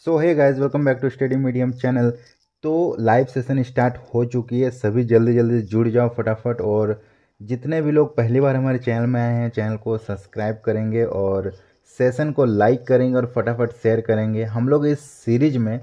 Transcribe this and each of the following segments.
So hey guys, welcome back to study medium channel. तो live session start हो चुकी है, सभी जल्दी जल्दी जुड़ जाओ फटाफट। और जितने भी लोग पहली बार हमारे चैनल में आए हैं, चैनल को सब्सक्राइब करेंगे और सेशन को लाइक करेंगे और फटाफट शेयर करेंगे। हम लोग इस सीरीज में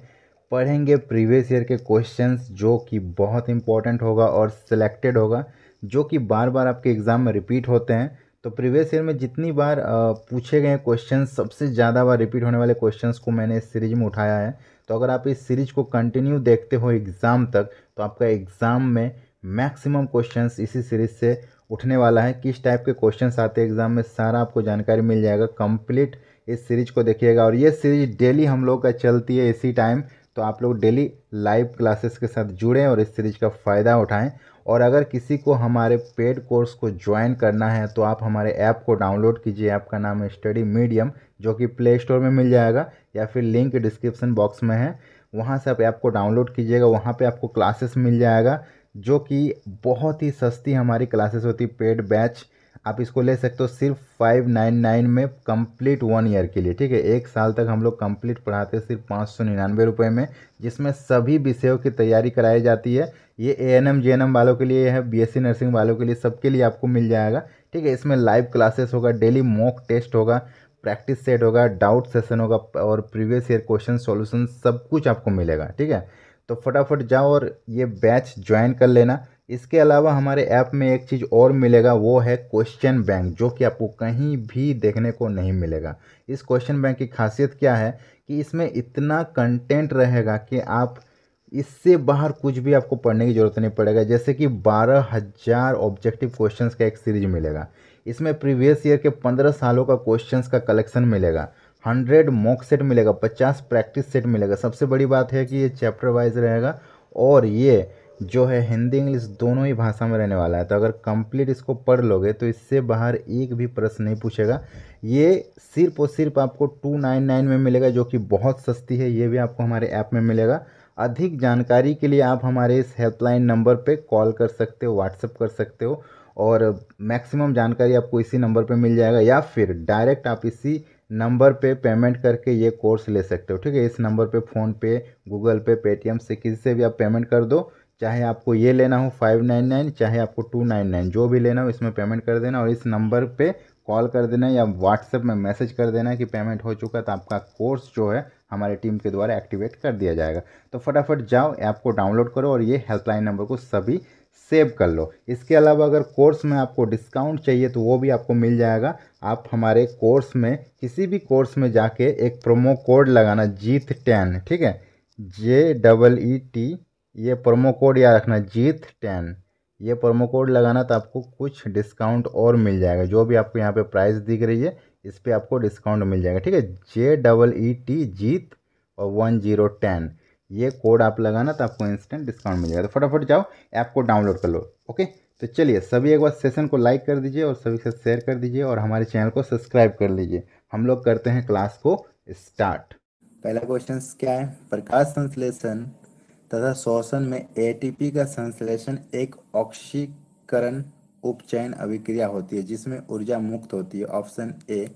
पढ़ेंगे प्रीवियस ईयर के क्वेश्चंस, जो कि बहुत इंपॉर्टेंट होगा और सिलेक्टेड होगा, जो कि बार बार आपके एग्ज़ाम में रिपीट होते हैं। तो प्रीवियस ईयर में जितनी बार पूछे गए क्वेश्चन, सबसे ज़्यादा बार रिपीट होने वाले क्वेश्चंस को मैंने इस सीरीज में उठाया है। तो अगर आप इस सीरीज को कंटिन्यू देखते हो एग्ज़ाम तक, तो आपका एग्ज़ाम में मैक्सिमम क्वेश्चंस इसी सीरीज से उठने वाला है। किस टाइप के क्वेश्चंस आते हैं एग्ज़ाम में, सारा आपको जानकारी मिल जाएगा। कंप्लीट इस सीरीज को देखिएगा। और ये सीरीज डेली हम लोग का चलती है इसी टाइम, तो आप लोग डेली लाइव क्लासेस के साथ जुड़ें और इस सीरीज का फ़ायदा उठाएं। और अगर किसी को हमारे पेड कोर्स को ज्वाइन करना है, तो आप हमारे ऐप को डाउनलोड कीजिए। ऐप का नाम है स्टडी मीडियम, जो कि प्ले स्टोर में मिल जाएगा या फिर लिंक डिस्क्रिप्शन बॉक्स में है। वहाँ से आप ऐप को डाउनलोड कीजिएगा। वहाँ पे आपको क्लासेस मिल जाएगा, जो कि बहुत ही सस्ती हमारी क्लासेस होती, पेड बैच। आप इसको ले सकते हो सिर्फ 599 में, कंप्लीट 1 ईयर के लिए। ठीक है, 1 साल तक हम लोग कंप्लीट पढ़ाते हैं सिर्फ 599 रुपये में, जिसमें सभी विषयों की तैयारी कराई जाती है। ये एएनएम जेएनएम वालों के लिए है, बीएससी नर्सिंग वालों के लिए, सबके लिए आपको मिल जाएगा। ठीक है, इसमें लाइव क्लासेस होगा, डेली मॉक टेस्ट होगा, प्रैक्टिस सेट होगा, डाउट सेशन होगा और प्रीवियस ईयर क्वेश्चन सॉल्यूशन सब कुछ आपको मिलेगा। ठीक है, तो फटाफट जाओ और ये बैच ज्वाइन कर लेना। इसके अलावा हमारे ऐप में एक चीज़ और मिलेगा, वो है क्वेश्चन बैंक, जो कि आपको कहीं भी देखने को नहीं मिलेगा। इस क्वेश्चन बैंक की खासियत क्या है कि इसमें इतना कंटेंट रहेगा कि आप इससे बाहर कुछ भी आपको पढ़ने की ज़रूरत नहीं पड़ेगा। जैसे कि 12,000 ऑब्जेक्टिव क्वेश्चंस का एक सीरीज मिलेगा। इसमें प्रीवियस ईयर के 15 सालों का क्वेश्चंस का कलेक्शन मिलेगा, 100 मॉक सेट मिलेगा, 50 प्रैक्टिस सेट मिलेगा। सबसे बड़ी बात है कि ये चैप्टर वाइज रहेगा और ये जो है हिंदी इंग्लिश दोनों ही भाषा में रहने वाला है। तो अगर कंप्लीट इसको पढ़ लोगे तो इससे बाहर एक भी प्रश्न नहीं पूछेगा। ये सिर्फ और सिर्फ आपको 299 में मिलेगा, जो कि बहुत सस्ती है। ये भी आपको हमारे ऐप में मिलेगा। अधिक जानकारी के लिए आप हमारे इस हेल्पलाइन नंबर पे कॉल कर सकते हो, व्हाट्सएप कर सकते हो, और मैक्सिमम जानकारी आपको इसी नंबर पे मिल जाएगा। या फिर डायरेक्ट आप इसी नंबर पे पेमेंट करके ये कोर्स ले सकते हो। ठीक है, इस नंबर पे फ़ोनपे, गूगल पे, पेटीएम से किसी से भी आप पेमेंट कर दो। चाहे आपको ये लेना हो 599, चाहे आपको 299, जो भी लेना हो इसमें पेमेंट कर देना और इस नंबर पे कॉल कर देना या व्हाट्सएप में मैसेज कर देना कि पेमेंट हो चुका, तो आपका कोर्स जो है हमारी टीम के द्वारा एक्टिवेट कर दिया जाएगा। तो फटाफट जाओ, ऐप को डाउनलोड करो और ये हेल्पलाइन नंबर को सभी सेव कर लो। इसके अलावा अगर कोर्स में आपको डिस्काउंट चाहिए तो वो भी आपको मिल जाएगा। आप हमारे कोर्स में, किसी भी कोर्स में जाके एक प्रोमो कोड लगाना, जीत10। ठीक है, JEET, ये प्रोमो कोड याद रखना, जीत10। ये प्रोमो कोड लगाना तो आपको कुछ डिस्काउंट और मिल जाएगा। जो भी आपको यहाँ पे प्राइस दिख रही है, इस पर आपको डिस्काउंट मिल जाएगा। ठीक है, JEET, जीत और 1010, ये कोड आप लगाना तो आपको इंस्टेंट डिस्काउंट मिल जाएगा। तो फटाफट जाओ, ऐप को डाउनलोड कर लो। ओके, तो चलिए सभी एक बार सेशन को लाइक कर दीजिए और सभी से शेयर कर दीजिए और हमारे चैनल को सब्सक्राइब कर लीजिए। हम लोग करते हैं क्लास को स्टार्ट। पहला क्वेश्चन क्या है? प्रकाश संश्लेषण तथा श्वसन में एटीपी का संश्लेषण एक ऑक्सीकरण उपचयन अभिक्रिया होती है जिसमें ऊर्जा मुक्त होती है। ऑप्शन ए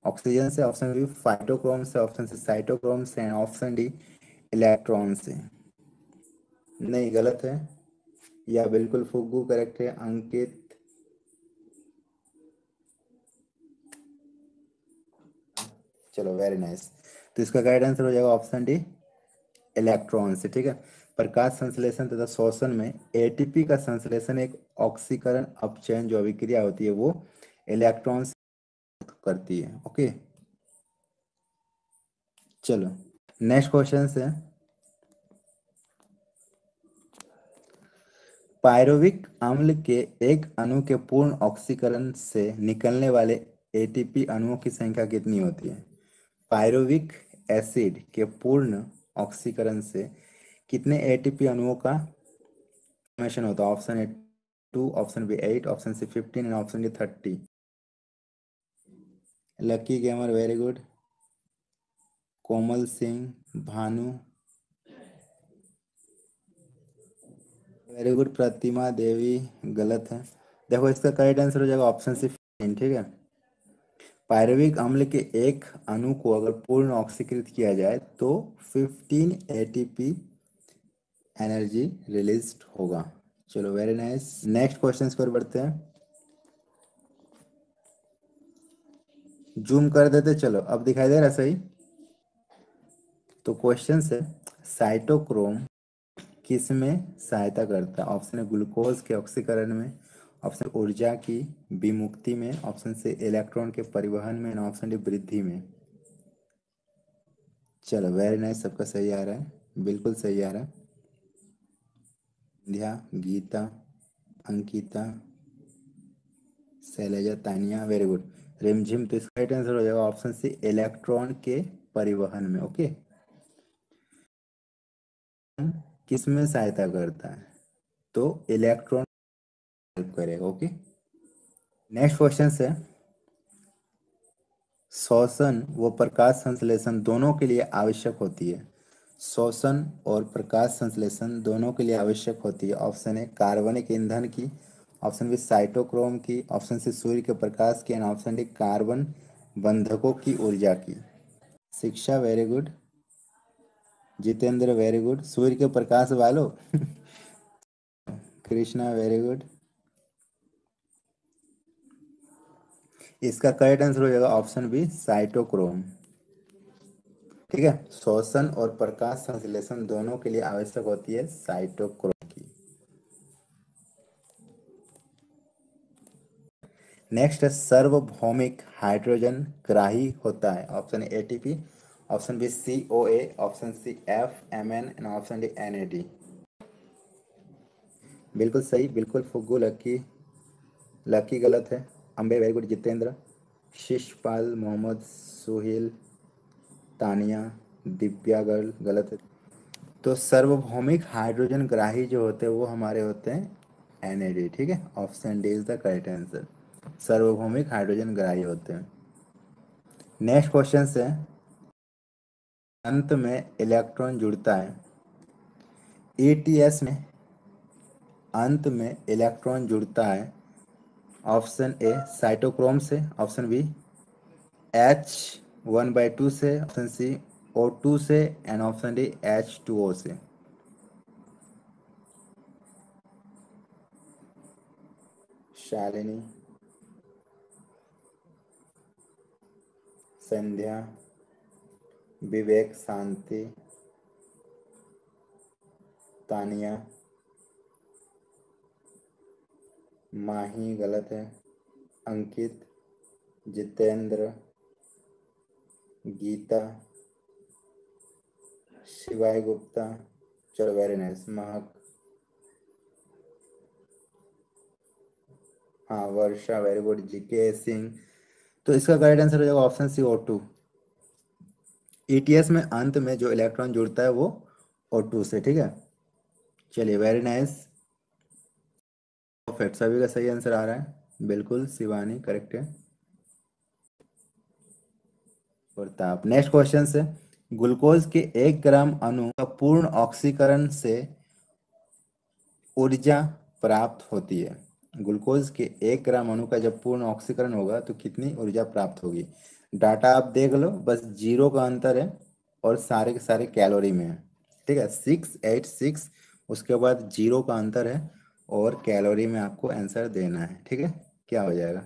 ऑक्सीजन से, ऑप्शन बी फाइटोक्रोम से, ऑप्शन सी साइटोक्रोम से, ऑप्शन डी इलेक्ट्रॉन से। नहीं, गलत है। या बिल्कुल फुग्गू करेक्ट है। अंकित, चलो वेरी नाइस। तो इसका राइट आंसर हो जाएगा ऑप्शन डी, इलेक्ट्रॉन से। ठीक है, प्रकाश संश्लेषण तथा श्वसन में एटीपी का संश्लेषण एक ऑक्सीकरण अपचयन जो अभिक्रिया होती है वो इलेक्ट्रॉन से करती है। ओके, चलो नेक्स्ट क्वेश्चन है। पायरुविक अम्ल के एक अणु के पूर्ण ऑक्सीकरण से निकलने वाले एटीपी अणुओं की संख्या कितनी होती है? पायरुविक एसिड के पूर्ण ऑक्सीकरण से कितने एटीपी अणुओं का फॉर्मेशन होता है? Option A 2, option B 8, option C 15 and option D 30। Lucky gamer very good. Komal Singh, Bhanu very good. Pratima Devi गलत है। देखो इसका करेक्ट आंसर हो जाएगा ऑप्शन सी 15। ठीक है, पायरुविक अम्ल के एक अणु को अगर पूर्ण ऑक्सीकृत किया जाए तो 15 एटीपी एनर्जी रिलीज होगा। चलो वेरी नाइस। नेक्स्ट क्वेश्चन पर बढ़ते हैं। जूम कर देते, चलो अब दिखाई दे रहा सही। तो क्वेश्चन है साइटोक्रोम किस में सहायता करता है? ऑप्शन है ग्लूकोज के ऑक्सीकरण में, ऑप्शन ऊर्जा की विमुक्ति में, ऑप्शन से इलेक्ट्रॉन के परिवहन में, ऑप्शन डी वृद्धि में। चलो वेरी नाइस, सबका सही आ रहा है, बिल्कुल सही आ रहा है। संध्या, गीता, अंकिता, शैलजा, तानिया, वेरी गुड। रिमझिम, तो इसका राइट आंसर हो जाएगा ऑप्शन सी इलेक्ट्रॉन के परिवहन में। ओके, किस में सहायता करता है? तो इलेक्ट्रॉन हेल्प करेगा। ओके, नेक्स्ट क्वेश्चन है श्वसन व प्रकाश संश्लेषण दोनों के लिए आवश्यक होती है। श्वसन और प्रकाश संश्लेषण दोनों के लिए आवश्यक होती है। ऑप्शन है कार्बनिक ईंधन की, ऑप्शन बी साइटोक्रोम की, ऑप्शन सी सूर्य के प्रकाश की, एंड ऑप्शन डी कार्बन बंधकों की ऊर्जा की। Shiksha very good, Jitendra very good, सूर्य के प्रकाश वालों कृष्णा वेरी गुड। इसका करेक्ट आंसर हो जाएगा ऑप्शन बी साइटोक्रोम। ठीक है, श्वसन और प्रकाश संश्लेषण दोनों के लिए आवश्यक होती है साइटोक्रोम की। नेक्स्ट है सार्वभौमिक हाइड्रोजन ग्राही होता है। Option A ATP, option B COA, option C FMN and option D NAD। बिल्कुल सही, बिल्कुल फुग्गू, लकी लकी गलत है, Ambe very good, Jitendra, Shishpal, Mohammad, Suhel, Tania, Divya girl गलत है। तो सार्वभौमिक हाइड्रोजन ग्राही जो होते हैं वो हमारे होते हैं NAD। ठीक है, option D is the correct answer, सार्वभौमिक हाइड्रोजन ग्राही होते हैं। नेक्स्ट क्वेश्चन है अंत में इलेक्ट्रॉन जुड़ता है। ATS में अंत में इलेक्ट्रॉन जुड़ता है। ऑप्शन ए साइटोक्रोम से, ऑप्शन बी H1/2 से, ऑप्शन सी O2 से, एंड ऑप्शन डी H2O से। शालिनी, संध्या, विवेक, शांति, तानिया, माही गलत है, अंकित, जितेंद्र, गीता, शिवाय गुप्ता, चलो वेरी नाइस, महक, हाँ वर्षा वेरी गुड, GK सिंह। तो इसका करेक्ट आंसर हो जाएगा ऑप्शन सी O2। ETS में अंत में जो इलेक्ट्रॉन जुड़ता है वो O2 से। ठीक है, चलिए वेरी नाइस, परफेक्ट, सभी का सही आंसर आ रहा है, बिल्कुल शिवानी करेक्ट है। प्रताप, नेक्स्ट क्वेश्चन से ग्लूकोज के 1 ग्राम अणु का पूर्ण ऑक्सीकरण से ऊर्जा प्राप्त होती है। ग्लूकोज के 1 ग्राम अणु का जब पूर्ण ऑक्सीकरण होगा तो कितनी ऊर्जा प्राप्त होगी? डाटा आप देख लो, बस जीरो का अंतर है और सारे के सारे कैलोरी में है। ठीक है, 686, उसके बाद जीरो का अंतर है और कैलोरी में आपको आंसर देना है। ठीक है, क्या हो जाएगा?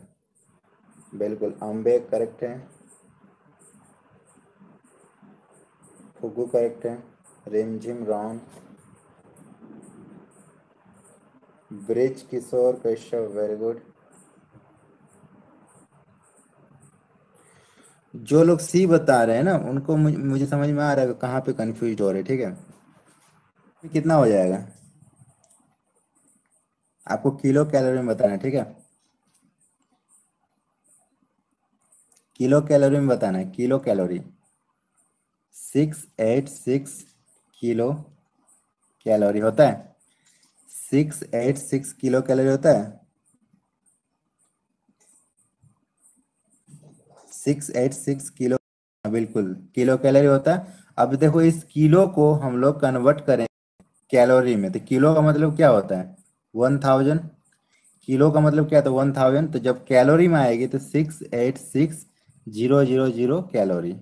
बिल्कुल अम्बे करेक्ट है, फुगू करेक्ट है, रिमझिम रॉन्ग, ब्रिज किशोर कश्यप वेरी गुड। जो लोग सी बता रहे हैं ना उनको मुझे समझ में आ रहा है कहाँ पे कंफ्यूज हो रहे हैं। ठीक है, कितना हो जाएगा आपको किलो कैलोरी में बताना है। ठीक है, किलो कैलोरी में बताना है, किलो कैलोरी। 686 किलो कैलोरी होता है, 686 किलो कैलोरी होता है, 686 किलो, बिल्कुल किलो कैलोरी होता है। अब देखो इस किलो को हम लोग कन्वर्ट करें कैलोरी में, तो किलो का मतलब क्या होता है? 1000। किलो का मतलब क्या था? 1000। तो जब कैलोरी में आएगी तो 686 0.000 कैलोरी।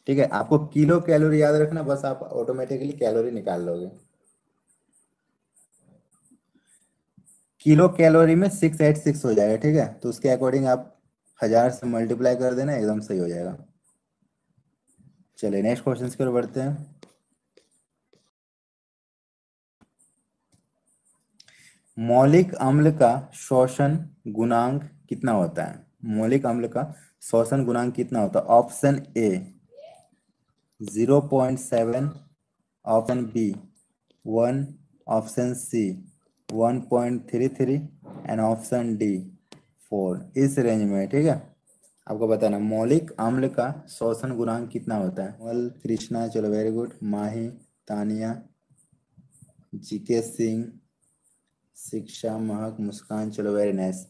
ठीक है, आपको किलो कैलोरी याद रखना, बस आप ऑटोमेटिकली कैलोरी निकाल लोगे। किलो कैलोरी में 686 हो जाएगा। ठीक है, तो उसके अकॉर्डिंग आप 1000 से मल्टीप्लाई कर देना, एकदम सही हो जाएगा। चलिए नेक्स्ट क्वेश्चन की ओर बढ़ते हैं। मौलिक अम्ल का शोषण गुणांक कितना होता है? मौलिक अम्ल का शोषण गुणांक कितना होता है? Option A 0.7, option B 1, option C 1.33 and option D 4। इस रेंज में। ठीक है, आपको बताना मौलिक अम्ल का शोषण गुणांक कितना होता है। वल कृष्णा, चलो very good. Mahi, Tania, GK Singh, Shiksha, Mahak, Muskan, चलो वेरी नाइस।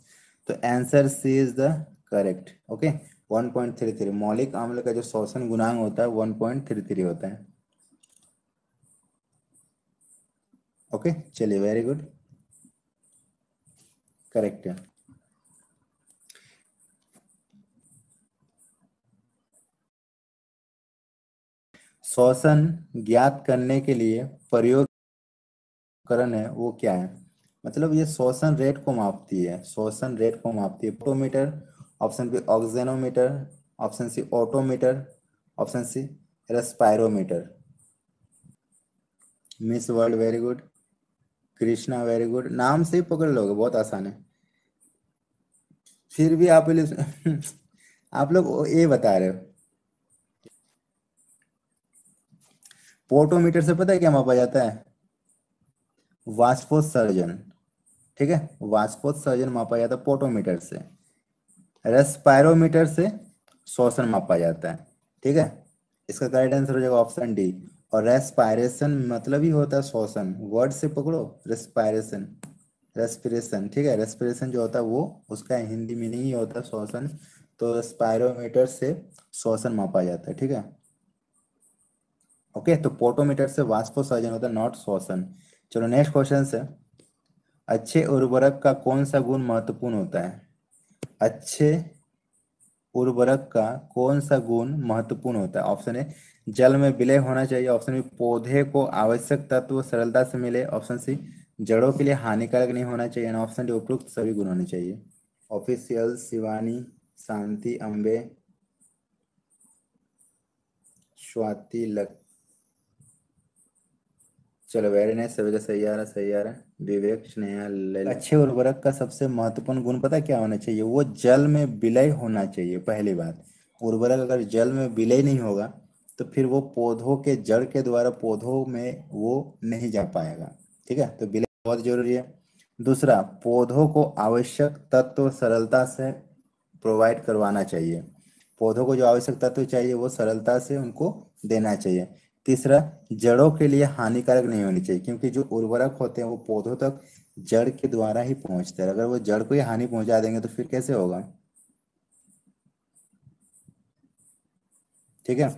तो answer C is the correct. Okay, 1.33 मौलिक अम्ल का जो शोषण गुणांक होता है 1.33 होता है। ओके, चलिए वेरी गुड, करेक्ट है। शोषण ज्ञात करने के लिए प्रयोग उपकरण है वो क्या है? मतलब ये शोषण रेट को मापती है, शोषण रेट को मापती है। Photometer, option B oxygenometer, option C autometer, option C respirometer. Miss world very good. Krishna very good. नाम से ही पकड़ लोगे, बहुत आसान है। फिर भी आप आप लोग ये बता रहे हो। पोटोमीटर से पता है क्या मापा जाता है? वाष्पोत्सर्जन। ठीक है, वाष्पोत्सर्जन मापा जाता है पोटोमीटर से। रेस्पायरोमीटर से श्वसन मापा जाता है। ठीक है, इसका करेक्ट आंसर हो जाएगा ऑप्शन डी। और रेस्पायरेशन मतलब ही होता है श्वसन, वर्ड से पकड़ो, रेस्पायरेशन, रेस्पिरेशन। ठीक है, रेस्पिरेशन जो होता है वो उसका हिंदी मीनिंग ही होता है श्वसन। तो रेस्पायरोमीटर से श्वसन मापा जाता है। ठीक है, ओके। तो पोटोमीटर से वाष्पोत्सर्जन होता है, नॉट श्वसन। चलो नेक्स्ट क्वेश्चन से। अच्छे उर्वरक का कौन सा गुण महत्वपूर्ण होता है? अच्छे उर्वरक का कौन सा गुण महत्वपूर्ण होता है? ऑप्शन ए जल में विलय होना चाहिए, ऑप्शन बी पौधे को आवश्यक तत्व सरलता से मिले, ऑप्शन सी जड़ों के लिए हानिकारक नहीं होना चाहिए, ऑप्शन डी उपयुक्त सभी गुण होने चाहिए। ऑफिशियल शिवानी, शांति, अंबे, स्वाति, लक, चलो वेरी नाइस, सभी का सही आ रहा, सही आ रहा है। विवेक, स्नेहा, ललित। अच्छे उर्वरक का सबसे महत्वपूर्ण गुण पता क्या होना चाहिए? वो जल में विलय होना चाहिए। पहली बात, उर्वरक अगर जल में विलय नहीं होगा तो फिर वो पौधों के जड़ के द्वारा पौधों में वो नहीं जा पाएगा। ठीक है, तो विलय बहुत जरूरी है। दूसरा, पौधों को आवश्यक तत्व सरलता से प्रोवाइड करवाना चाहिए। पौधों को जो आवश्यक तत्व चाहिए वो सरलता से उनको देना चाहिए। तीसरा, जड़ों के लिए हानिकारक नहीं होनी चाहिए, क्योंकि जो उर्वरक होते हैं वो पौधों तक जड़ के द्वारा ही पहुंचते हैं। अगर वो जड़ को ही हानि पहुंचा देंगे तो फिर कैसे होगा? ठीक है,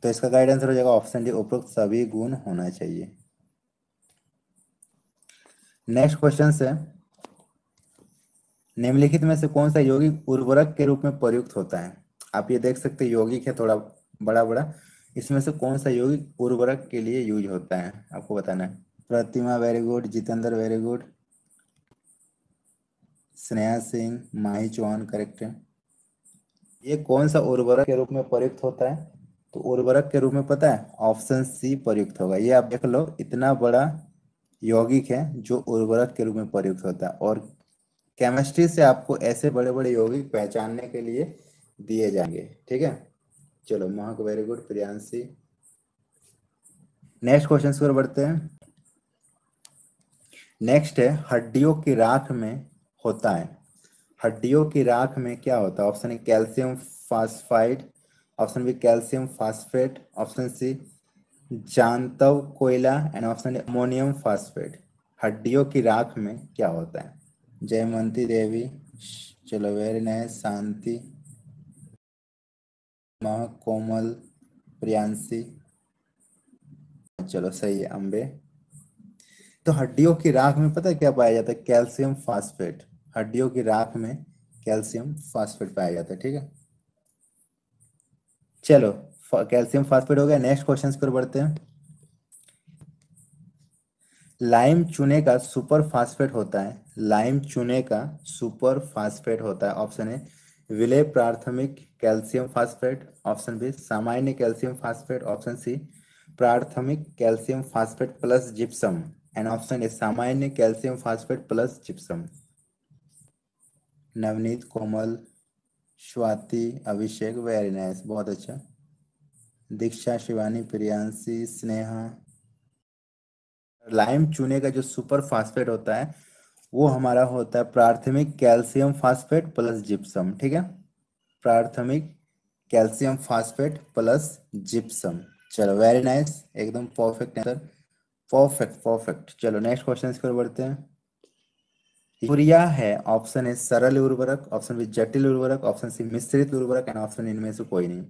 तो इसका गाइड आंसर हो जाएगा ऑप्शन डी, उपरोक्त सभी गुण होना चाहिए। नेक्स्ट क्वेश्चन है, निम्नलिखित में से कौन सा यौगिक उर्वरक के रूप में प्रयुक्त होता है? आप ये देख सकते हैं यौगिक है थोड़ा बड़ा बड़ा, इसमें से कौन सा यौगिक उर्वरक के लिए यूज होता है आपको बताना है। Pratima very good, Jitendra very good, Sneha Singh, Mahi Chauhan correct है। ये कौन सा उर्वरक के रूप में प्रयुक्त होता है? तो उर्वरक के रूप में पता है, ऑप्शन सी प्रयुक्त होगा। ये आप देख लो, इतना बड़ा यौगिक है जो उर्वरक के रूप में प्रयुक्त होता है। और केमिस्ट्री से आपको ऐसे बड़े बड़े यौगिक पहचानने के लिए दिए जाएंगे। ठीक है, चलो महक very good, Priyanshi. Next question की ओर बढ़ते हैं। नेक्स्ट है, हड्डियों की राख में होता है। हड्डियों की राख में क्या होता है? Option A calcium phosphide, option B calcium phosphate, option C जांतव कोयला and option D ammonium phosphate. हड्डियों की राख में क्या होता है? जयमंती देवी, चलो वेरी नाइस। शांति, महक, कोमल, प्रियांशी, चलो सही है। अंबे। तो हड्डियों की राख में पता है क्या पाया जाता है? Calcium phosphate. हड्डियों की राख में कैल्शियम फास्फेट पाया जाता है। ठीक है, चलो कैल्शियम फास्फेट हो गया। नेक्स्ट क्वेश्चन पर बढ़ते हैं। लाइम चूने का सुपर फास्फेट होता है। लाइम चूने का सुपर फास्फेट होता है। ऑप्शन ए विलेय प्राथमिक कैल्शियम फास्फेट, ऑप्शन बी सामान्य कैल्शियम फास्फेट, ऑप्शन सी प्राथमिक calcium phosphate plus gypsum, and option A सामान्य calcium phosphate plus gypsum. Navneet, Komal, Swati, Abhishek, very nice, बहुत अच्छा। दीक्षा, शिवानी, प्रियांशी, स्नेहा। लाइम चूने का जो सुपर फास्फेट होता है वो हमारा होता है प्राथमिक कैल्शियम फास्फेट प्लस जिप्सम, ठीक है। प्राथमिक कैल्शियम फास्फेट प्लस जिप्सम। चलो वेरी नाइस, एकदम परफेक्ट आंसर, परफेक्ट परफेक्ट। चलो नेक्स्ट क्वेश्चन की ओर बढ़ते हैं। यूरिया है, ऑप्शन ए सरल उर्वरक, ऑप्शन बी जटिल उर्वरक, ऑप्शन सी मिश्रित उर्वरक, एंड ऑप्शन इनमें से कोई नहीं।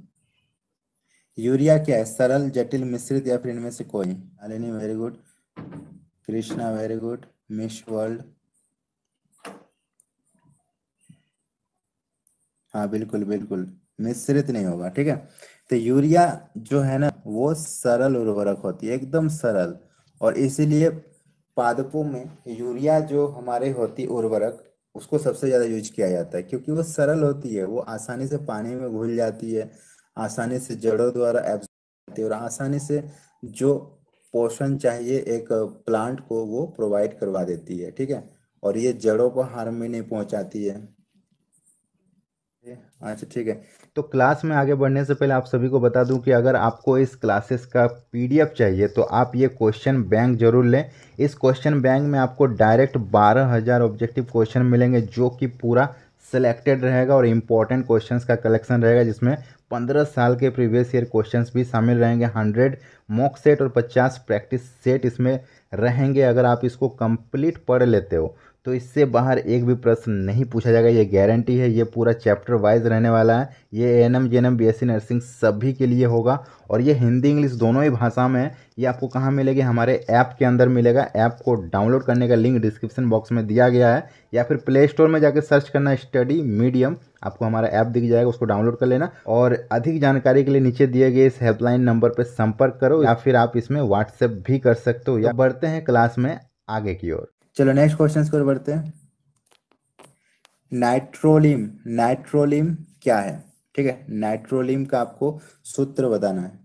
यूरिया क्या है, सरल, जटिल, मिश्रित या फिर इनमें से कोई नहीं? Alini very good, Krishna very good, miss world, हाँ बिल्कुल बिल्कुल, मिश्रित नहीं होगा, ठीक है। तो यूरिया जो है ना वो सरल उर्वरक होती है, एकदम सरल, और इसीलिए पादपों में यूरिया जो हमारे होती उर्वरक उसको सबसे ज़्यादा यूज किया जाता है, क्योंकि वो सरल होती है, वो आसानी से पानी में घुल जाती है, आसानी से जड़ों द्वारा एब्जॉर्ब होती है, और आसानी से जो पोषण चाहिए एक प्लांट को वो प्रोवाइड करवा देती है, ठीक है। और ये जड़ों को हार्म भी नहीं पहुंचाती है। अच्छा ठीक है। तो क्लास में आगे बढ़ने से पहले आप सभी को बता दूं कि अगर आपको इस क्लासेस का पीडीएफ चाहिए तो आप ये क्वेश्चन बैंक जरूर लें। इस क्वेश्चन बैंक में आपको डायरेक्ट 12,000 ऑब्जेक्टिव क्वेश्चन मिलेंगे, जो कि पूरा सिलेक्टेड रहेगा और इम्पोर्टेंट क्वेश्चंस का कलेक्शन रहेगा, जिसमें 15 साल के प्रीवियस ईयर क्वेश्चंस भी शामिल रहेंगे। 100 मॉक सेट और 50 प्रैक्टिस सेट इसमें रहेंगे। अगर आप इसको कंप्लीट पढ़ लेते हो तो इससे बाहर एक भी प्रश्न नहीं पूछा जाएगा, ये गारंटी है। ये पूरा चैप्टर वाइज रहने वाला है। ये एएनएम, जेएनएम, बीएससी नर्सिंग सभी के लिए होगा, और ये हिंदी इंग्लिश दोनों ही भाषा में है। ये आपको कहाँ मिलेगी, हमारे ऐप के अंदर मिलेगा। ऐप को डाउनलोड करने का लिंक डिस्क्रिप्शन बॉक्स में दिया गया है, या फिर प्ले स्टोर में जाकर सर्च करना स्टडी मीडियम, आपको हमारा ऐप दिख जाएगा, उसको डाउनलोड कर लेना। और अधिक जानकारी के लिए नीचे दिए गए इस हेल्पलाइन नंबर पर संपर्क करो, या फिर आप इसमें व्हाट्सएप भी कर सकते हो। या बढ़ते हैं क्लास में आगे की ओर। चलो नेक्स्ट क्वेश्चन की ओर बढ़ते हैं। नाइट्रोलिम, नाइट्रोलिम क्या है, ठीक है। नाइट्रोलिम का आपको सूत्र बताना है।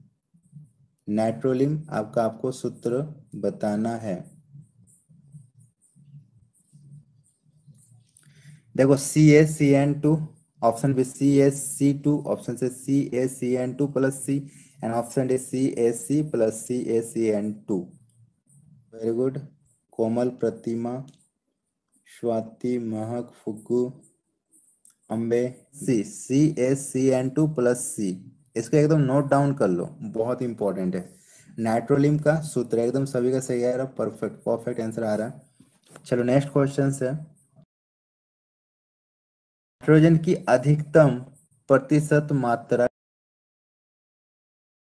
नाइट्रोलिम आपको सूत्र बताना है। देखो CaCN2, option B CaC2, option से CaCN2 plus C, and option D CaC plus CaCN2। Very good, Komal, Pratima, Swati, Mahak, Phuggu, Ambe. CaCN2 plus सी, इसको एकदम नोट डाउन कर लो, बहुत इंपॉर्टेंट है। नाइट्रोलिम का सूत्र एकदम सभी का सही आ रहा, परफेक्ट परफेक्ट आंसर आ रहा है। चलो नेक्स्ट क्वेश्चन है। नाइट्रोजन की अधिकतम प्रतिशत मात्रा,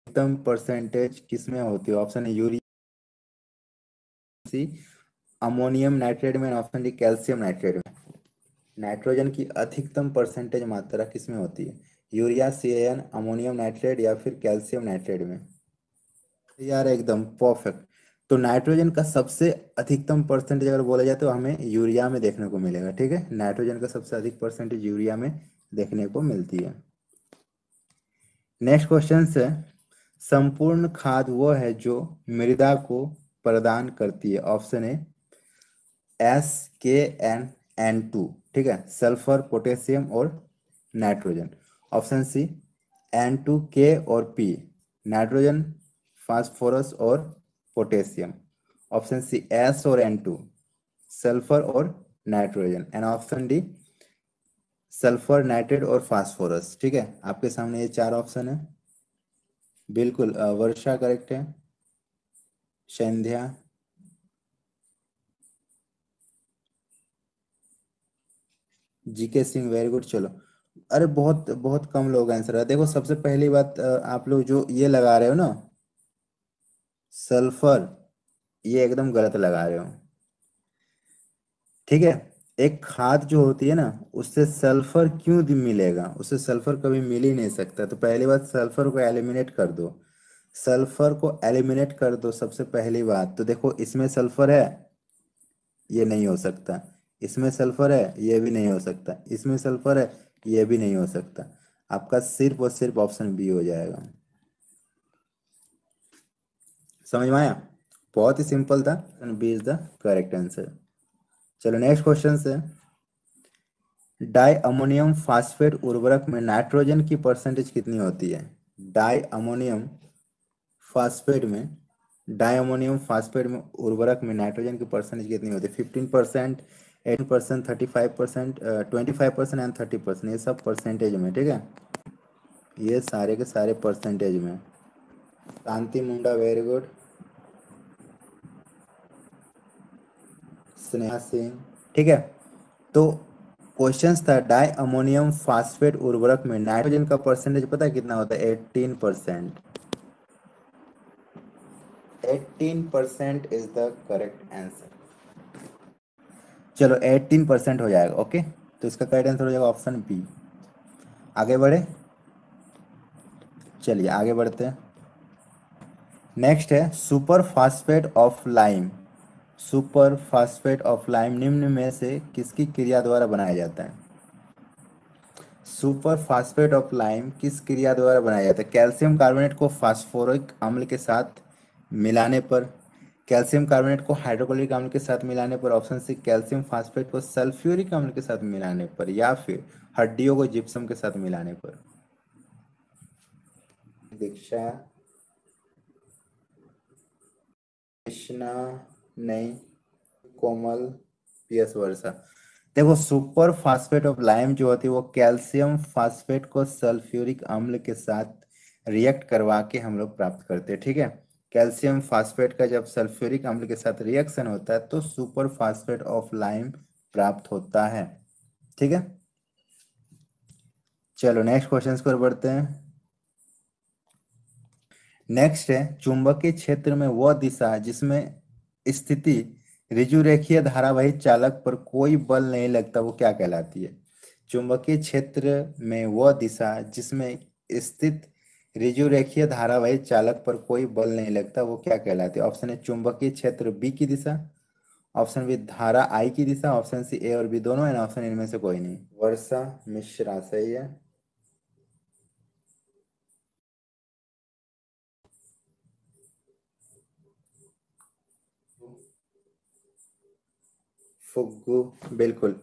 अधिकतम परसेंटेज किसमें होती है? ऑप्शन है यूरिया, सी अमोनियम नाइट्रेट में, ऑप्शन डी कैल्शियम नाइट्रेट में। नाइट्रोजन की अधिकतम परसेंटेज मात्रा किसमें होती है? यूरिया, CAN, अमोनियम नाइट्रेट या फिर कैल्शियम नाइट्रेट में? यार एकदम परफेक्ट। तो नाइट्रोजन का सबसे अधिकतम परसेंटेज अगर बोला जाए तो हमें यूरिया में देखने को मिलेगा, ठीक है। नाइट्रोजन का सबसे अधिक परसेंटेज यूरिया में देखने को मिलती है। नेक्स्ट क्वेश्चन है, संपूर्ण खाद वो है जो मृदा को प्रदान करती है। ऑप्शन है SKN N2, ठीक है, सल्फर, पोटेशियम और नाइट्रोजन। ऑप्शन सी N2K और P, नाइट्रोजन, फास्फोरस और पोटेशियम। ऑप्शन सी S और N2, सल्फर और nitrogen, and option D sulphur, nitrate और फास्फोरस, ठीक है। आपके सामने ये चार ऑप्शन है। बिल्कुल वर्षा करेक्ट है, संध्या, GK सिंह वेरी गुड। चलो, अरे बहुत बहुत कम लोग आंसर है। देखो सबसे पहली बात, आप लोग जो ये लगा रहे हो ना सल्फर, ये एकदम गलत लगा रहे हो, ठीक है। एक खाद जो होती है ना, उससे सल्फर क्यों मिलेगा, उससे सल्फर कभी मिल ही नहीं सकता। तो पहली बात, सल्फर को एलिमिनेट कर दो, सल्फर को एलिमिनेट कर दो सबसे पहली बात। तो देखो इसमें सल्फर है, ये नहीं हो सकता। इसमें सल्फर है, ये भी नहीं हो सकता। इसमें सल्फर है, ये भी नहीं हो सकता। आपका सिर्फ और सिर्फ ऑप्शन बी हो जाएगा। समझ में आया? बहुत ही सिंपल था। B is the correct answer. चलो नेक्स्ट क्वेश्चन से। डाई अमोनियम फास्फेट उर्वरक में नाइट्रोजन की परसेंटेज कितनी होती है? डाई अमोनियम फास्फेट में डाई अमोनियम फास्फेट में उर्वरक में नाइट्रोजन की परसेंटेज कितनी होती है? 15%, 18%, 35%, 25% एंड 30%। ये सब परसेंटेज में, ठीक है, ये सारे के सारे परसेंटेज में। शांति मुंडा वेरी गुड। स्नेहा सिंह, ठीक है। तो क्वेश्चन था डाई अमोनियम फास्फेट उर्वरक में नाइट्रोजन का परसेंटेज पता है कितना होता है? 18%। 18% इज द करेक्ट आंसर। चलो 18% हो जाएगा, ओके। तो इसका करेक्ट आंसर हो जाएगा ऑप्शन बी। आगे बढ़े, चलिए आगे बढ़ते हैं। नेक्स्ट है super phosphate of lime. Super phosphate of lime निम्न में से किसकी क्रिया द्वारा बनाया जाता है? सुपर फास्फेट ऑफ लाइम किस क्रिया द्वारा बनाया जाता है? कैल्शियम कार्बोनेट को फास्फोरिक अम्ल के साथ मिलाने पर, कैल्शियम कार्बोनेट को हाइड्रोक्लोरिक अम्ल के साथ मिलाने पर, ऑप्शन सी कैल्शियम फास्फेट को सल्फ्यूरिक अम्ल के साथ मिलाने पर, या फिर हड्डियों को जिप्सम के साथ मिलाने पर। दीक्षा, कृष्णा, नहीं, कोमल, पीएस वर्षा। देखो सुपर फास्फेट ऑफ लाइम जो होती है वो कैल्शियम फास्फेट को सल्फ्यूरिक अम्ल के साथ रिएक्ट करवा के हम लोग प्राप्त करते हैं, ठीक है। कैल्शियम फास्फेट का जब सल्फ्यूरिक अम्ल के साथ रिएक्शन होता है तो सुपर फास्फेट ऑफ लाइम प्राप्त होता है, ठीक है। चलो नेक्स्ट क्वेश्चन की ओर बढ़ते हैं। नेक्स्ट है चुंबकीय क्षेत्र में वह दिशा जिसमें स्थिति ऋजुरेखीय धारावाही चालक पर कोई बल नहीं लगता वो क्या कहलाती है? चुंबकीय क्षेत्र में वह दिशा जिसमें स्थित ऋजुरेखीय धारावाही चालक पर कोई बल नहीं लगता वो क्या कहलाती है? ऑप्शन है चुंबकीय क्षेत्र बी की दिशा, ऑप्शन बी धारा आई की दिशा, ऑप्शन सी ए और बी दोनों है, ऑप्शन इनमें से कोई नहीं। वर्षा मिश्रा सही है। फुग्गू, बिल्कुल।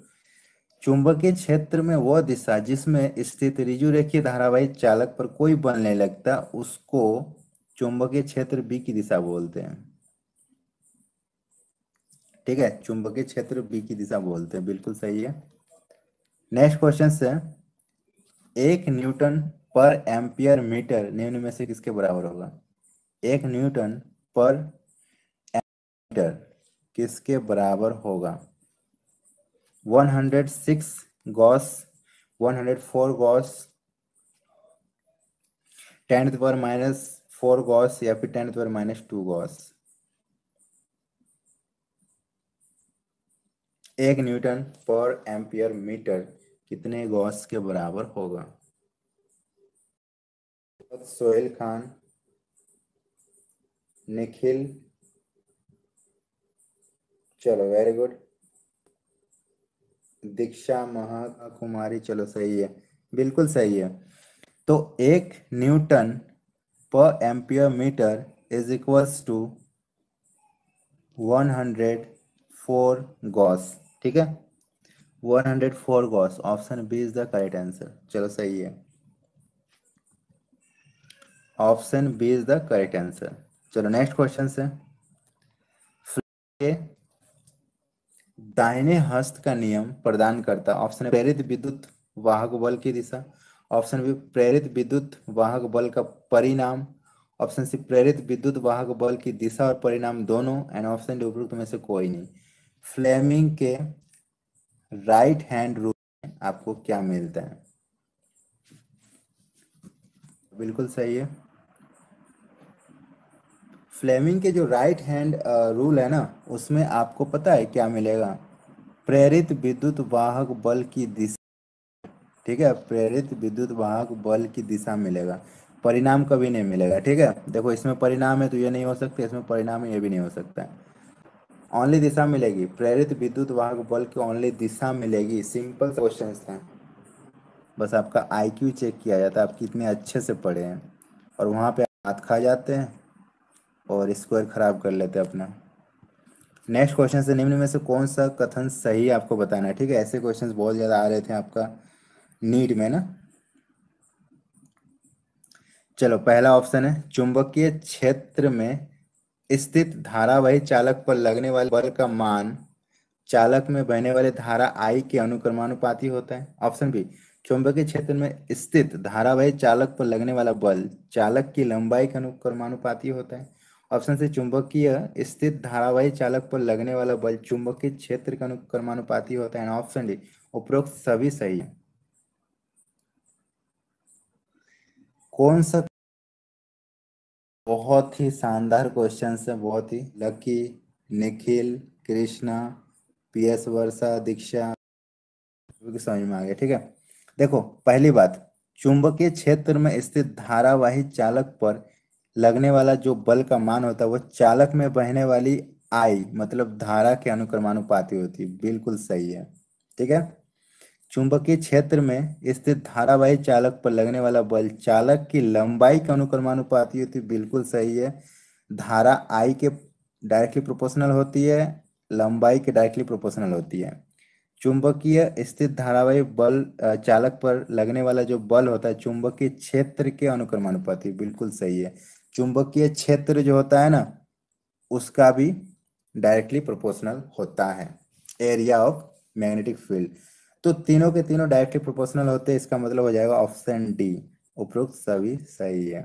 चुंबकीय क्षेत्र में वह दिशा जिसमें स्थित ऋजुरेखीय धारावाही चालक पर कोई बल नहीं लगता उसको चुंबकीय क्षेत्र बी की दिशा बोलते हैं, ठीक है। चुंबकीय क्षेत्र बी की दिशा बोलते हैं, बिल्कुल सही है। नेक्स्ट क्वेश्चन से, 1 न्यूटन पर एम्पियर मीटर निम्न में से किसके बराबर होगा? 1 न्यूटन पर मीटर किसके बराबर होगा? 106 गॉस, 104 गॉस, 10⁻⁴ गॉस, या फिर 10⁻² गॉस। 1 न्यूटन पर एम्पियर मीटर कितने गॉस के बराबर होगा? सोहेल खान, निखिल, चलो वेरी गुड। दीक्षा महा कुमारी, चलो सही है, बिल्कुल सही है। तो 1 न्यूटन पर ampere metre is equals to 104 gauss, ठीक है। 104 gauss, option B is the correct answer. चलो सही है, option B is the correct answer. चलो नेक्स्ट क्वेश्चन से, दाहिने हस्त का नियम प्रदान करता, ऑप्शन प्रेरित विद्युत वाहक बल की दिशा, ऑप्शन बी प्रेरित विद्युत वाहक बल का परिणाम, ऑप्शन सी प्रेरित विद्युत वाहक बल की दिशा और परिणाम दोनों, एंड ऑप्शन डी उपरोक्त में से कोई नहीं। फ्लेमिंग के राइट हैंड रूल में आपको क्या मिलता है? बिल्कुल सही है। फ्लेमिंग के जो राइट हैंड रूल है ना, उसमें आपको पता है क्या मिलेगा? प्रेरित विद्युत वाहक बल की दिशा, ठीक है, प्रेरित विद्युत वाहक बल की दिशा मिलेगा, परिणाम कभी नहीं मिलेगा। ठीक है, देखो इसमें परिणाम है तो ये नहीं हो सकता, इसमें परिणाम है ये भी नहीं हो सकता है। ओनली दिशा मिलेगी, प्रेरित विद्युत वाहक बल की ओनली दिशा मिलेगी। सिंपल क्वेश्चन था, बस आपका आईक्यू चेक किया जाता है आप कितने अच्छे से पढ़े हैं, और वहाँ पे हाथ खा जाते हैं और स्कोर खराब कर लेते हैं अपना। नेक्स्ट क्वेश्चन से निम्न में से कौन सा कथन सही आपको बताना है। ठीक है, ऐसे क्वेश्चंस बहुत ज़्यादा आ रहे थे आपका नीट में ना। चलो पहला ऑप्शन है, चुंबकीय क्षेत्र में स्थित धारावाही चालक पर लगने वाले बल का मान चालक में बहने वाले धारा आई के अनुक्रमानुपाती होता है। ऑप्शन बी, चुंबकीय क्षेत्र में स्थित धारावाही चालक पर लगने वाला बल चालक की लंबाई के अनुक्रमानुपाती होता है। ऑप्शन सी, चुंबकीय स्थित धारावाही चालक पर लगने वाला बल चुंबकीय क्षेत्र के अनुक्रमानुपाती होता है। ऑप्शन डी, उपरोक्त सभी सही है। कौन सा, बहुत ही शानदार क्वेश्चन है, बहुत ही लकी, निखिल, कृष्णा, पीएस वर्षा, दीक्षा, समझ में आ गया। ठीक है, देखो पहली बात, चुंबकीय क्षेत्र में स्थित धारावाही चालक पर लगने वाला जो बल का मान होता है वो चालक में बहने वाली आई मतलब धारा के अनुक्रमानुपाती होती है। बिल्कुल सही है। ठीक है, चुंबकीय क्षेत्र में स्थित धारावाही चालक पर लगने वाला बल चालक की लंबाई के अनुक्रमानुपाती होती है। बिल्कुल सही है। धारा आई के डायरेक्टली प्रोपोर्शनल होती है, लंबाई के डायरेक्टली प्रोपोर्शनल होती है। चुंबकीय स्थित धारावाही बल चालक पर लगने वाला जो बल होता है चुंबकीय क्षेत्र के अनुक्रमानुपाती। बिल्कुल सही है। चुंबकीय क्षेत्र जो होता है ना उसका भी डायरेक्टली प्रोपोर्शनल होता है एरिया ऑफ मैग्नेटिक फील्ड। तो तीनों के तीनों डायरेक्टली प्रोपोर्शनल होते हैं, इसका मतलब हो जाएगा ऑप्शन डी, उपरोक्त सभी सही है।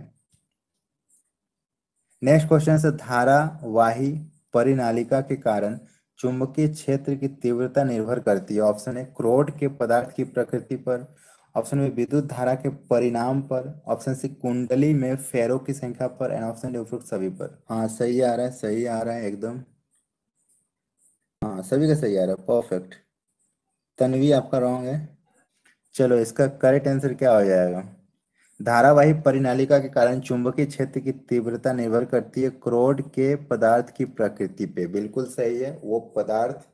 नेक्स्ट क्वेश्चन से, धारावाही परिनालिका के कारण चुंबकीय क्षेत्र की तीव्रता निर्भर करती है। ऑप्शन ए, क्रोड के पदार्थ की प्रकृति पर। ऑप्शन बी, विद्युत धारा के परिणाम पर। ऑप्शन सी, कुंडली में फेरों की संख्या पर। एंड ऑप्शन डी, उपरोक्त सभी पर। हाँ सही आ रहा है, सही आ रहा है एकदम। हाँ सभी का सही आ रहा है, परफेक्ट। तन्वी आपका रॉन्ग है। चलो इसका करेक्ट आंसर क्या हो जाएगा, धारावाही परिनालिका के कारण चुंबकीय क्षेत्र की तीव्रता निर्भर करती है क्रोड के पदार्थ की प्रकृति पे। बिल्कुल सही है, वो पदार्थ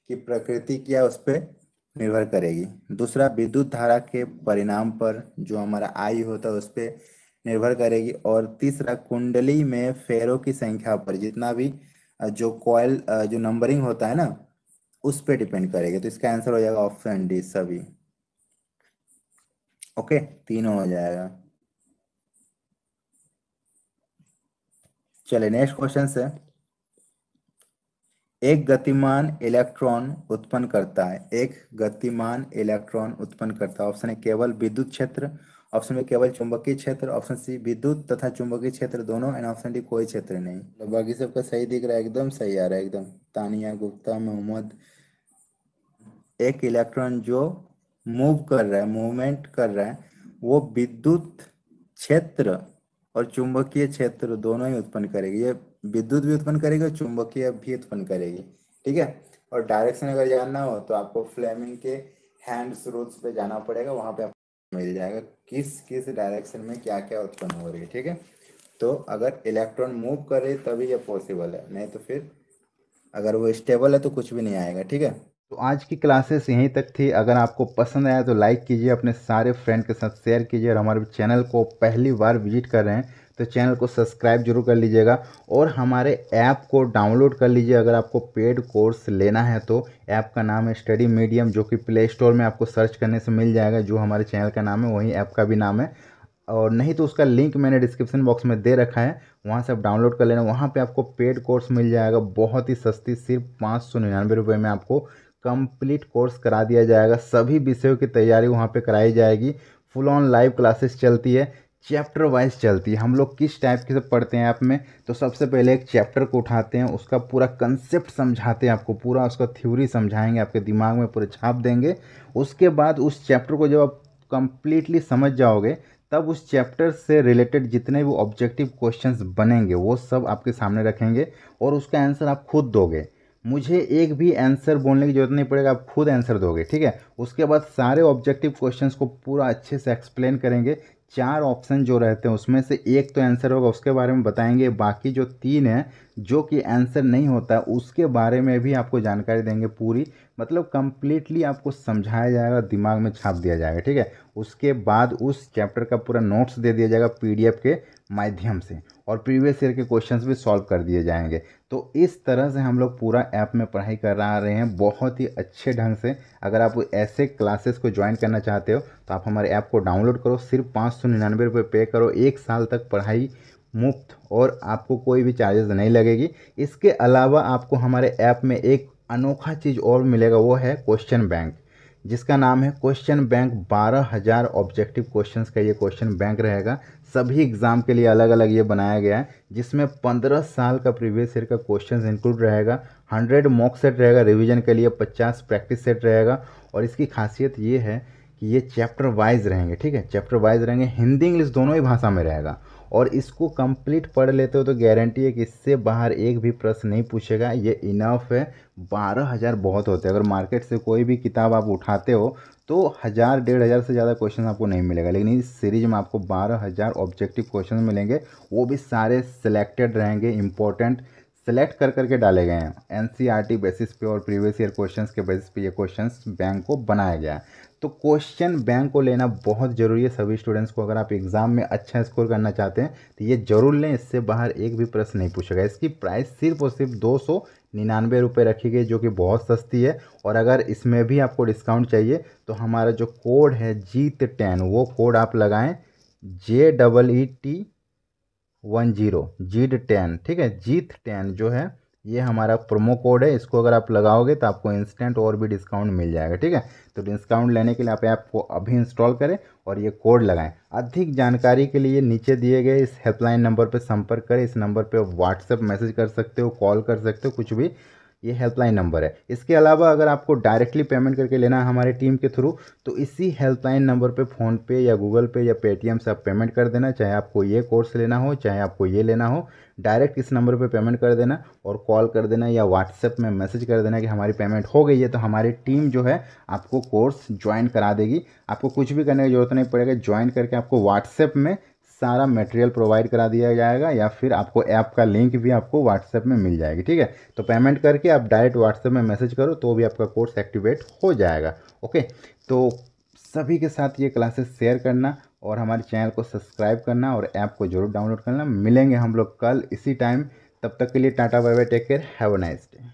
की प्रकृति क्या उस पर निर्भर करेगी। दूसरा, विद्युत धारा के परिणाम पर जो हमारा आई होता है उस पर निर्भर करेगी। और तीसरा, कुंडली में फेरों की संख्या पर, जितना भी जो कॉयल जो नंबरिंग होता है ना उस पर डिपेंड करेगी। तो इसका आंसर हो जाएगा ऑप्शन डी सभी। ओके, तीनों हो जाएगा। चलिए नेक्स्ट क्वेश्चन से, एक गतिमान इलेक्ट्रॉन उत्पन्न करता है, एक गतिमान इलेक्ट्रॉन उत्पन्न करता है। ऑप्शन ए, केवल विद्युत क्षेत्र। ऑप्शन बी, केवल चुंबकीय क्षेत्र। ऑप्शन सी, विद्युत तथा चुंबकीय क्षेत्र दोनों। एंड ऑप्शन डी, कोई क्षेत्र नहीं। तो बाकी सबका सही दिख रहा है, एकदम सही आ रहा है एकदम। तानिया गुप्ता, मोहम्मद, एक इलेक्ट्रॉन जो मूव कर रहा है, मूवमेंट कर रहा है, वो विद्युत क्षेत्र और चुंबकीय क्षेत्र दोनों ही उत्पन्न करेगी। ये विद्युत भी उत्पन्न करेगी और चुंबकीय भी उत्पन्न करेगी। ठीक है, और डायरेक्शन अगर जानना हो तो आपको फ्लेमिंग के हैंड्स रूल्स पे जाना पड़ेगा, वहां पे आपको मिल जाएगा किस किस डायरेक्शन में क्या क्या उत्पन्न हो रही है। ठीक है, तो अगर इलेक्ट्रॉन मूव करे तभी ये पॉसिबल है, नहीं तो फिर अगर वो स्टेबल है तो कुछ भी नहीं आएगा। ठीक है, तो आज की क्लासेस यहीं तक थी। अगर आपको पसंद आया तो लाइक कीजिए, अपने सारे फ्रेंड के साथ शेयर कीजिए, और हमारे चैनल को पहली बार विजिट कर रहे हैं तो चैनल को सब्सक्राइब जरूर कर लीजिएगा, और हमारे ऐप को डाउनलोड कर लीजिए अगर आपको पेड कोर्स लेना है तो। ऐप का नाम है स्टडी मीडियम, जो कि प्ले स्टोर में आपको सर्च करने से मिल जाएगा। जो हमारे चैनल का नाम है वही ऐप का भी नाम है, और नहीं तो उसका लिंक मैंने डिस्क्रिप्शन बॉक्स में दे रखा है, वहाँ से आप डाउनलोड कर लेना। वहाँ पे आपको पेड कोर्स मिल जाएगा बहुत ही सस्ती, सिर्फ 599 रुपये में आपको कंप्लीट कोर्स करा दिया जाएगा। सभी विषयों की तैयारी वहाँ पे कराई जाएगी। फुल ऑन लाइव क्लासेस चलती है, चैप्टर वाइज चलती है। हम लोग किस टाइप के से पढ़ते हैं ऐप में, तो सबसे पहले एक चैप्टर को उठाते हैं, उसका पूरा कंसेप्ट समझाते हैं आपको, पूरा उसका थ्योरी समझाएंगे, आपके दिमाग में पूरे छाप देंगे। उसके बाद उस चैप्टर को जब आप कंप्लीटली समझ जाओगे तब उस चैप्टर से रिलेटेड जितने भी ऑब्जेक्टिव क्वेश्चंस बनेंगे वो सब आपके सामने रखेंगे, और उसका आंसर आप खुद दोगे। मुझे एक भी आंसर बोलने की जरूरत नहीं पड़ेगा, आप खुद आंसर दोगे, ठीक है। उसके बाद सारे ऑब्जेक्टिव क्वेश्चंस को पूरा अच्छे से एक्सप्लेन करेंगे। 4 ऑप्शन जो रहते हैं उसमें से एक तो आंसर होगा, उसके बारे में बताएंगे। बाकी जो 3 हैं जो कि आंसर नहीं होता है उसके बारे में भी आपको जानकारी देंगे पूरी, मतलब कंप्लीटली आपको समझाया जाएगा, दिमाग में छाप दिया जाएगा, ठीक है। उसके बाद उस चैप्टर का पूरा नोट्स दे दिया जाएगा पीडीएफ के माध्यम से, और प्रीवियस ईयर के क्वेश्चंस भी सॉल्व कर दिए जाएंगे। तो इस तरह से हम लोग पूरा ऐप में पढ़ाई कर रहे हैं बहुत ही अच्छे ढंग से। अगर आप ऐसे क्लासेस को ज्वाइन करना चाहते हो तो आप हमारे ऐप को डाउनलोड करो, सिर्फ 599 रुपये पे करो, 1 साल तक पढ़ाई मुफ्त, और आपको कोई भी चार्जेस नहीं लगेगी। इसके अलावा आपको हमारे ऐप में एक अनोखा चीज़ और मिलेगा, वो है क्वेश्चन बैंक, जिसका नाम है क्वेश्चन बैंक। 12,000 ऑब्जेक्टिव क्वेश्चंस का ये क्वेश्चन बैंक रहेगा। सभी एग्ज़ाम के लिए अलग अलग ये बनाया गया है, जिसमें 15 साल का प्रीवियस ईयर का क्वेश्चंस इंक्लूड रहेगा। 100 मॉक सेट रहेगा रिवीजन के लिए, 50 प्रैक्टिस सेट रहेगा। और इसकी खासियत ये है कि ये चैप्टर वाइज रहेंगे, ठीक है, चैप्टर वाइज रहेंगे, हिंदी इंग्लिश दोनों ही भाषा में रहेगा। और इसको कंप्लीट पढ़ लेते हो तो गारंटी है कि इससे बाहर एक भी प्रश्न नहीं पूछेगा, ये इनफ है। 12,000 बहुत होते हैं। अगर मार्केट से कोई भी किताब आप उठाते हो तो 1,000 1,500 से ज़्यादा क्वेश्चन आपको नहीं मिलेगा, लेकिन इस सीरीज में आपको 12,000 ऑब्जेक्टिव क्वेश्चन मिलेंगे। वो भी सारे सिलेक्टेड रहेंगे, इंपॉर्टेंट सेलेक्ट कर करके डाले गए हैं एनसीईआरटी बेसिस पे और प्रीवियस ईयर क्वेश्चंस के बेसिस पे ये क्वेश्चंस बैंक को बनाया गया है। तो क्वेश्चन बैंक को लेना बहुत ज़रूरी है सभी स्टूडेंट्स को। अगर आप एग्ज़ाम में अच्छा स्कोर करना चाहते हैं तो ये ज़रूर लें, इससे बाहर एक भी प्रश्न नहीं पूछेगा। इसकी प्राइस सिर्फ और सिर्फ 299 रुपये रखी गई, जो कि बहुत सस्ती है। और अगर इसमें भी आपको डिस्काउंट चाहिए तो हमारा जो कोड है जीत10, वो कोड आप लगाएं, JEET10, जीत10, ठीक है, जीत10 जो है ये हमारा प्रोमो कोड है। इसको अगर आप लगाओगे तो आपको इंस्टेंट और भी डिस्काउंट मिल जाएगा, ठीक है। तो डिस्काउंट लेने के लिए आप ऐप को अभी इंस्टॉल करें और ये कोड लगाएं। अधिक जानकारी के लिए नीचे दिए गए इस हेल्पलाइन नंबर पर संपर्क करें। इस नंबर पर व्हाट्सएप मैसेज कर सकते हो, कॉल कर सकते हो, कुछ भी, ये हेल्पलाइन नंबर है। इसके अलावा अगर आपको डायरेक्टली पेमेंट करके लेना है हमारी टीम के थ्रू, तो इसी हेल्पलाइन नंबर पे फ़ोनपे या गूगल पे या पेटीएम से आप पेमेंट कर देना। चाहे आपको ये कोर्स लेना हो, चाहे आपको ये लेना हो, डायरेक्ट इस नंबर पे पेमेंट कर देना और कॉल कर देना या व्हाट्सएप में मैसेज कर देना कि हमारी पेमेंट हो गई है। तो हमारी टीम जो है आपको कोर्स ज्वाइन करा देगी। आपको कुछ भी करने की ज़रूरत नहीं पड़ेगा, ज्वाइन करके आपको व्हाट्सएप में सारा मटेरियल प्रोवाइड करा दिया जाएगा, या फिर आपको ऐप का लिंक भी आपको व्हाट्सएप में मिल जाएगी, ठीक है। तो पेमेंट करके आप डायरेक्ट व्हाट्सएप में मैसेज करो तो भी आपका कोर्स एक्टिवेट हो जाएगा। ओके, तो सभी के साथ ये क्लासेस शेयर करना और हमारे चैनल को सब्सक्राइब करना और ऐप को जरूर डाउनलोड करना। मिलेंगे हम लोग कल इसी टाइम, तब तक के लिए tata bye bye, take care, have a nice day.